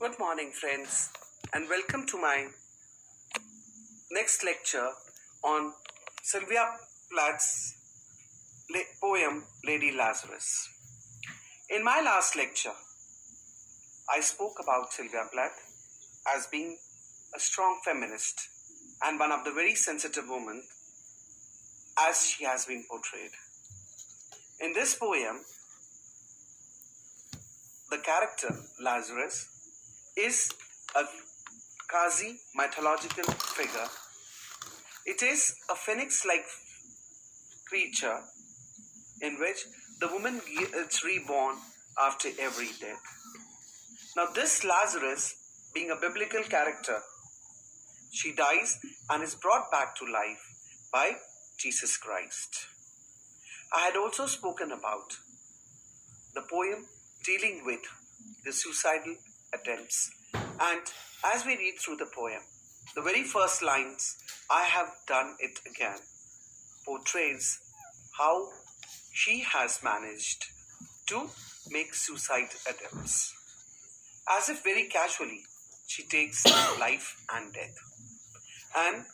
Good morning, friends, and welcome to my next lecture on Sylvia Plath's poem Lady Lazarus. In my last lecture, I spoke about Sylvia Plath as being a strong feminist and one of the very sensitive women as she has been portrayed. In this poem, the character Lazarus is a quasi mythological figure. It is a phoenix-like creature in which the woman is reborn after every death. Now this Lazarus, being a biblical character, she dies and is brought back to life by Jesus Christ. I had also spoken about the poem dealing with the suicidal attempts, and as we read through the poem, the very first lines, I have done it again, portrays how she has managed to make suicide attempts. As if very casually, she takes life and death. And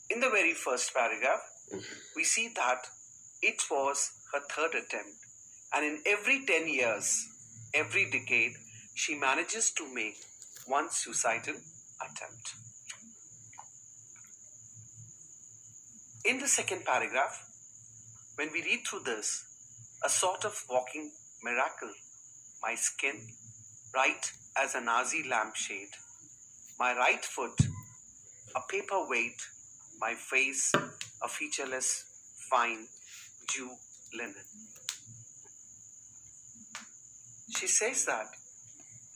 in the very first paragraph, we see that it was her third attempt. And in every 10 years, every decade, she manages to make one suicidal attempt. In the second paragraph, when we read through this, a sort of walking miracle, my skin, bright as a Nazi lampshade, my right foot, a paperweight, my face, a featureless, fine, dew linen. She says that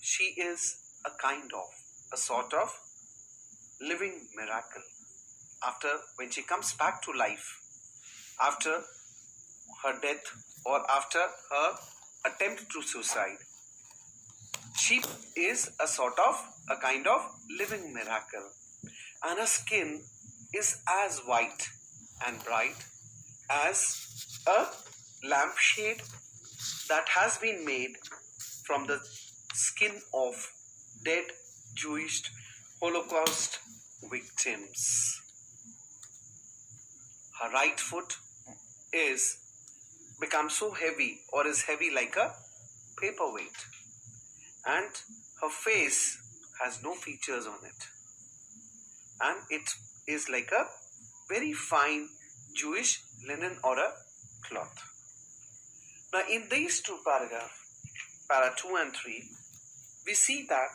she is a sort of living miracle. When she comes back to life, after her death or after her attempt to suicide, she is a kind of living miracle. And her skin is as white and bright as a lampshade that has been made from the skin of dead Jewish Holocaust victims. Her right foot becomes so heavy or is heavy like a paperweight, and her face has no features on it, and it is like a very fine Jewish linen or a cloth. Now in these two paragraphs, para 2 and 3, we see that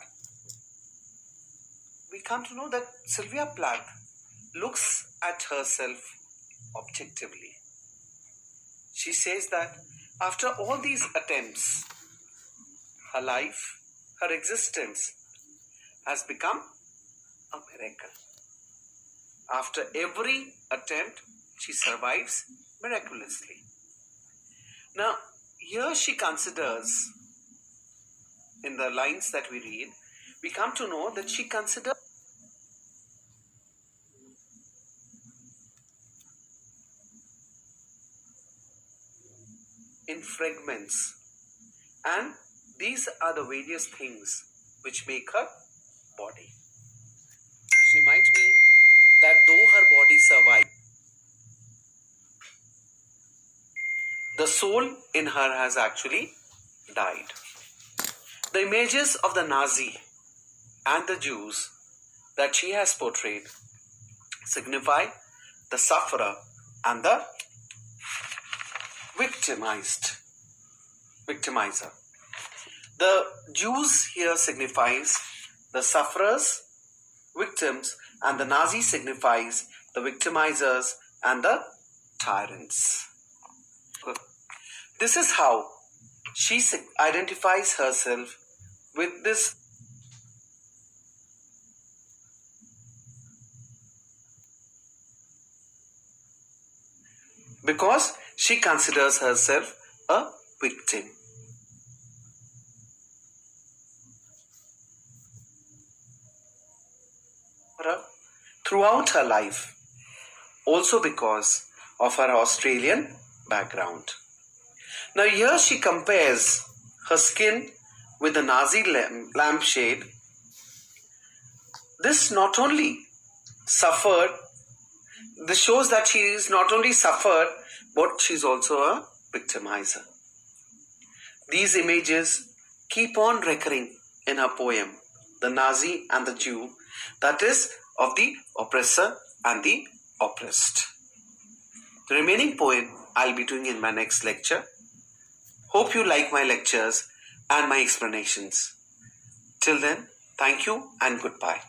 we come to know that Sylvia Plath looks at herself objectively. She says that after all these attempts, her life, her existence has become a miracle. After every attempt, she survives miraculously. Now, here she considers, in the lines that we read, we come to know that she considers in fragments, and these are the various things which make her body. She might mean that though her body survived, the soul in her has actually died. The images of the Nazi and the Jews that she has portrayed signify the sufferer and the victimizer. The Jews here signifies the sufferers, victims, and the Nazi signifies the victimizers and the tyrants. This is how she identifies herself with this because she considers herself a victim. Throughout her life, also because of her Australian background. Now here she compares her skin with the Nazi lampshade, this shows that she is not only suffered, but she's also a victimizer. These images keep on recurring in her poem, The Nazi and the Jew, that is, of the oppressor and the oppressed. The remaining poem I'll be doing in my next lecture. Hope you like my lectures and my explanations. Till then, thank you and goodbye.